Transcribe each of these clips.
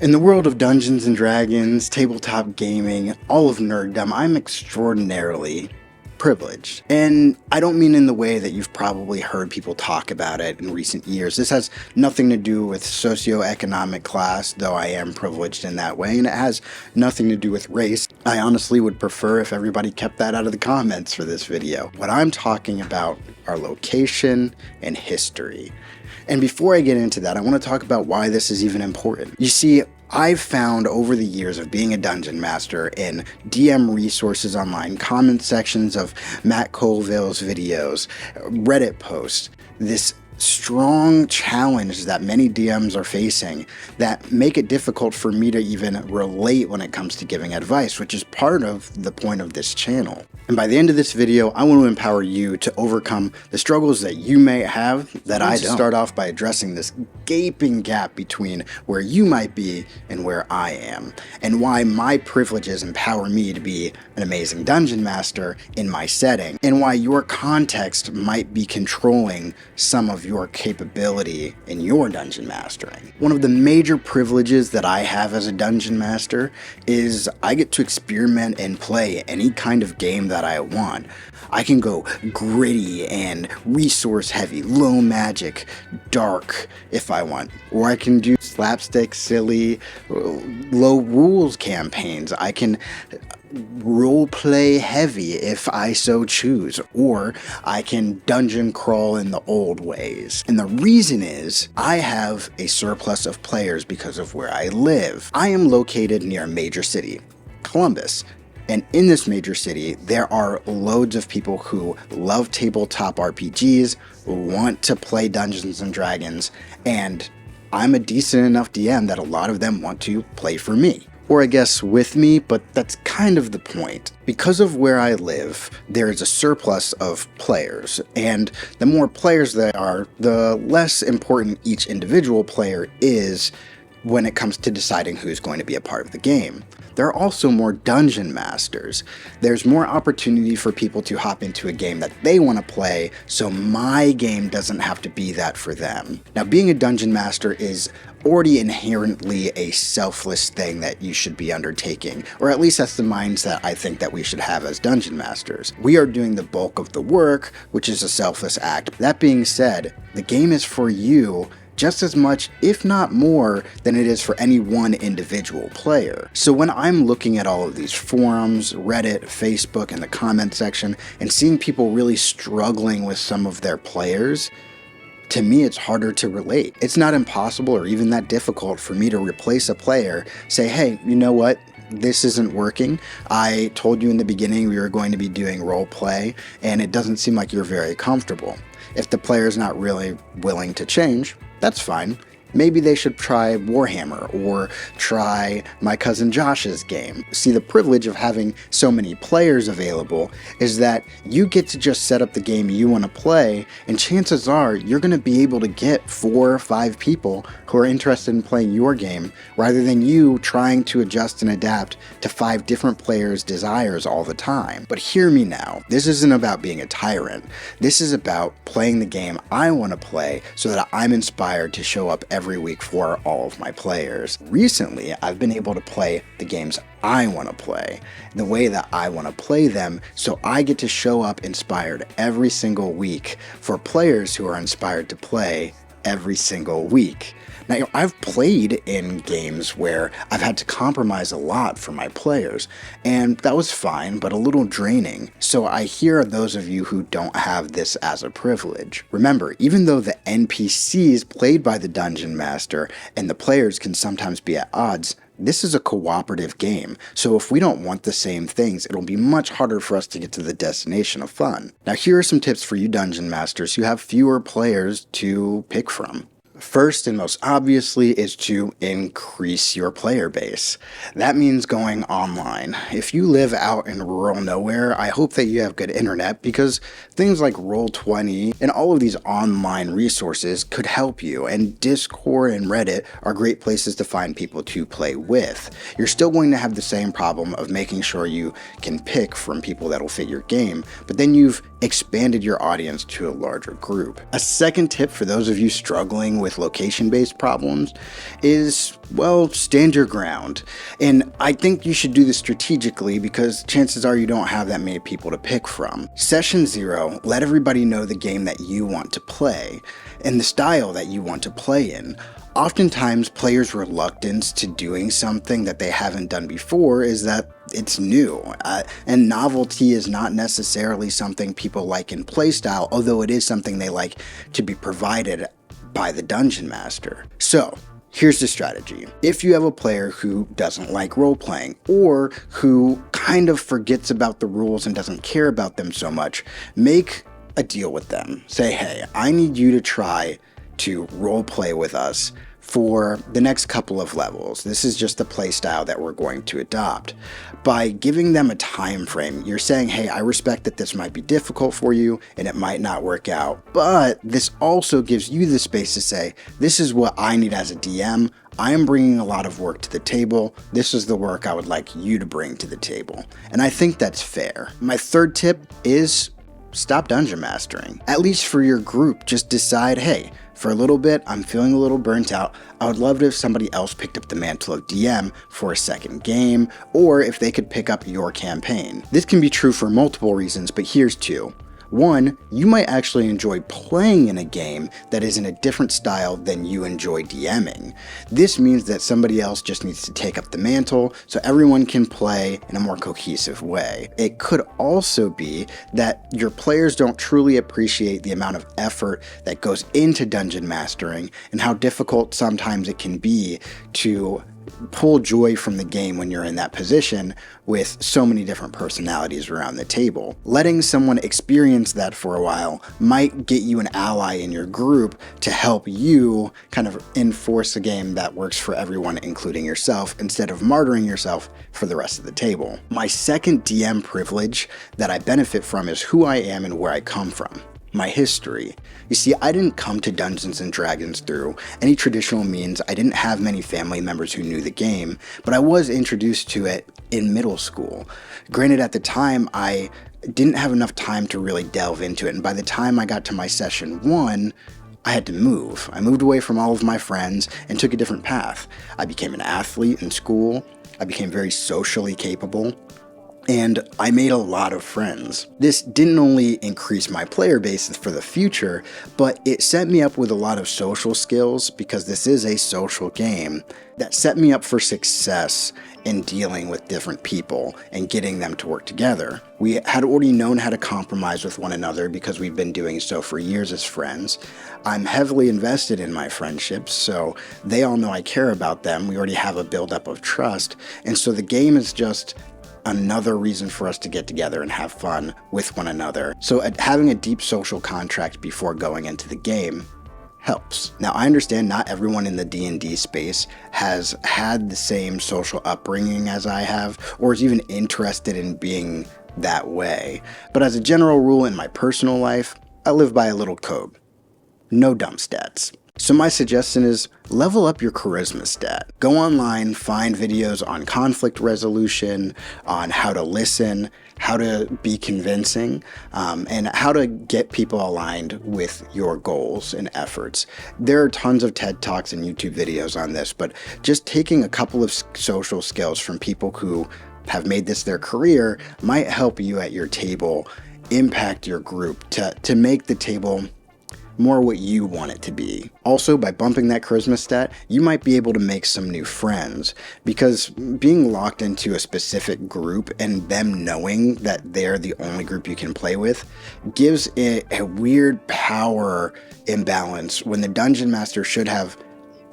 In the world of Dungeons and Dragons, tabletop gaming, all of nerddom, I'm extraordinarily privileged. And I don't mean in the way that you've probably heard people talk about it in recent years. This has nothing to do with socioeconomic class, though I am privileged in that way, and it has nothing to do with race. I honestly would prefer if everybody kept that out of the comments for this video. What I'm talking about are location and history. And before I get into that, I want to talk about why this is even important. You see, I've found over the years of being a dungeon master in DM resources online, comment sections of Matt Colville's videos, Reddit posts, this strong challenge that many DMs are facing that make it difficult for me to even relate when it comes to giving advice, which is part of the point of this channel. And by the end of this video, I want to empower you to overcome the struggles that you may have that I don't. Start off by addressing this gaping gap between where you might be and where I am, and why my privileges empower me to be an amazing dungeon master in my setting, and why your context might be controlling some of your capability in your dungeon mastering. One of the major privileges that I have as a dungeon master is I get to experiment and play any kind of game that I want. I can go gritty and resource heavy, low magic, dark if I want, or I can do slapstick, silly, low rules campaigns. I can roleplay heavy if I so choose, or I can dungeon crawl in the old ways. And the reason is I have a surplus of players because of where I live. I am located near a major city, Columbus. And in this major city, there are loads of people who love tabletop RPGs, want to play Dungeons and Dragons, and I'm a decent enough DM that a lot of them want to play for me. Or I guess with me, but that's kind of the point. Because of where I live, there is a surplus of players, and the more players there are, the less important each individual player is when it comes to deciding who's going to be a part of the game. There are also more dungeon masters. There's more opportunity for people to hop into a game that they want to play, so my game doesn't have to be that for them. Now, being a dungeon master is already inherently a selfless thing that you should be undertaking, or at least that's the mindset I think that we should have as dungeon masters. We are doing the bulk of the work, which is a selfless act. That being said, the game is for you just as much, if not more, than it is for any one individual player. So when I'm looking at all of these forums, Reddit, Facebook, and the comment section, and seeing people really struggling with some of their players, to me it's harder to relate. It's not impossible or even that difficult for me to replace a player, say, hey, you know what? This isn't working. I told you in the beginning we were going to be doing role play, and it doesn't seem like you're very comfortable. If the player's not really willing to change, that's fine. Maybe they should try Warhammer or try my cousin Josh's game. See, the privilege of having so many players available is that you get to just set up the game you want to play, and chances are you're going to be able to get 4 or 5 people who are interested in playing your game, rather than you trying to adjust and adapt to 5 different players' desires all the time. But hear me now, this isn't about being a tyrant. This is about playing the game I want to play so that I'm inspired to show up every week for all of my players. Recently, I've been able to play the games I want to play, the way that I want to play them, so I get to show up inspired every single week for players who are inspired to play every single week. Now, I've played in games where I've had to compromise a lot for my players, and that was fine, but a little draining. So I hear those of you who don't have this as a privilege. Remember, even though the NPCs played by the Dungeon Master and the players can sometimes be at odds, this is a cooperative game, so if we don't want the same things, it'll be much harder for us to get to the destination of fun. Now, here are some tips for you Dungeon Masters who have fewer players to pick from. First and most obviously is to increase your player base. That means going online. If you live out in rural nowhere, I hope that you have good internet, because things like Roll20 and all of these online resources could help you, and Discord and Reddit are great places to find people to play with. You're still going to have the same problem of making sure you can pick from people that'll fit your game, but then you've expanded your audience to a larger group. A second tip for those of you struggling with location-based problems is, well, stand your ground. And I think you should do this strategically because chances are you don't have that many people to pick from. Session 0, let everybody know the game that you want to play and the style that you want to play in. Oftentimes, players' reluctance to doing something that they haven't done before is that it's new, and novelty is not necessarily something people like in playstyle, although it is something they like to be provided by the Dungeon Master. So, here's the strategy. If you have a player who doesn't like role-playing, or who kind of forgets about the rules and doesn't care about them so much, make a deal with them. Say, hey, I need you to try to role-play with us for the next couple of levels. This is just the play style that we're going to adopt. By giving them a time frame, you're saying, hey, I respect that this might be difficult for you and it might not work out, but this also gives you the space to say, this is what I need as a DM. I am bringing a lot of work to the table. This is the work I would like you to bring to the table. And I think that's fair. My third tip is stop dungeon mastering. At least for your group, just decide, hey, for a little bit, I'm feeling a little burnt out. I would love it if somebody else picked up the mantle of DM for a second game, or if they could pick up your campaign. This can be true for multiple reasons, but here's two. One, you might actually enjoy playing in a game that is in a different style than you enjoy DMing. This means that somebody else just needs to take up the mantle so everyone can play in a more cohesive way. It could also be that your players don't truly appreciate the amount of effort that goes into dungeon mastering and how difficult sometimes it can be to pull joy from the game when you're in that position with so many different personalities around the table. Letting someone experience that for a while might get you an ally in your group to help you kind of enforce a game that works for everyone, including yourself, instead of martyring yourself for the rest of the table. My second DM privilege that I benefit from is who I am and where I come from. My history. You see, I didn't come to Dungeons & Dragons through any traditional means. I didn't have many family members who knew the game, but I was introduced to it in middle school. Granted, at the time, I didn't have enough time to really delve into it, and by the time I got to my session 1, I had to move. I moved away from all of my friends and took a different path. I became an athlete in school. I became very socially capable. And I made a lot of friends. This didn't only increase my player base for the future, but it set me up with a lot of social skills because this is a social game that set me up for success in dealing with different people and getting them to work together. We had already known how to compromise with one another because we've been doing so for years as friends. I'm heavily invested in my friendships, so they all know I care about them. We already have a buildup of trust, and so the game is just another reason for us to get together and have fun with one another. So having a deep social contract before going into the game helps. Now, I understand not everyone in the D&D space has had the same social upbringing as I have, or is even interested in being that way. But as a general rule in my personal life, I live by a little code. No dumb stats. So my suggestion is level up your charisma stat. Go online, find videos on conflict resolution, on how to listen, how to be convincing, and how to get people aligned with your goals and efforts. There are tons of TED Talks and YouTube videos on this, but just taking a couple of social skills from people who have made this their career might help you at your table impact your group to make the table more what you want it to be. Also, by bumping that charisma stat, you might be able to make some new friends, because being locked into a specific group and them knowing that they're the only group you can play with gives it a weird power imbalance when the Dungeon Master should have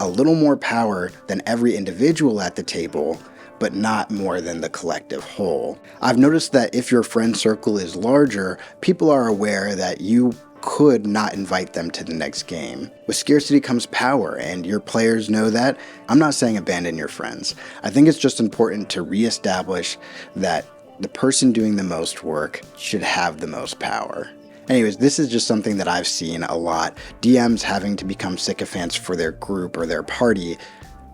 a little more power than every individual at the table, but not more than the collective whole. I've noticed that if your friend circle is larger, people are aware that you could not invite them to the next game. With scarcity comes power, and your players know that. I'm not saying abandon your friends. I think it's just important to reestablish that the person doing the most work should have the most power. Anyways, this is just something that I've seen a lot. DMs having to become sycophants for their group or their party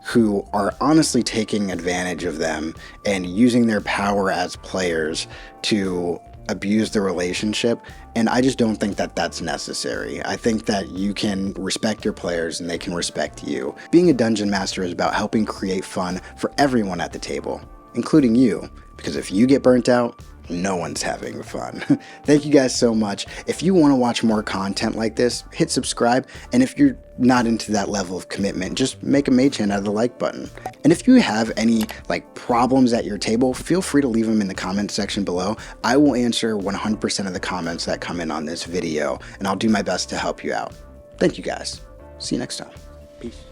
who are honestly taking advantage of them and using their power as players to abuse the relationship, and I just don't think that that's necessary. I think that you can respect your players and they can respect you. Being a dungeon master is about helping create fun for everyone at the table, including you, because if you get burnt out, no one's having fun. Thank you guys so much. If you want to watch more content like this, hit subscribe, and if you're not into that level of commitment, just make a mage hand out of the like button. And if you have any problems at your table, feel free to leave them in the comments section below. I will answer 100% of the comments that come in on this video, and I'll do my best to help you out. Thank you guys. See you next time. Peace.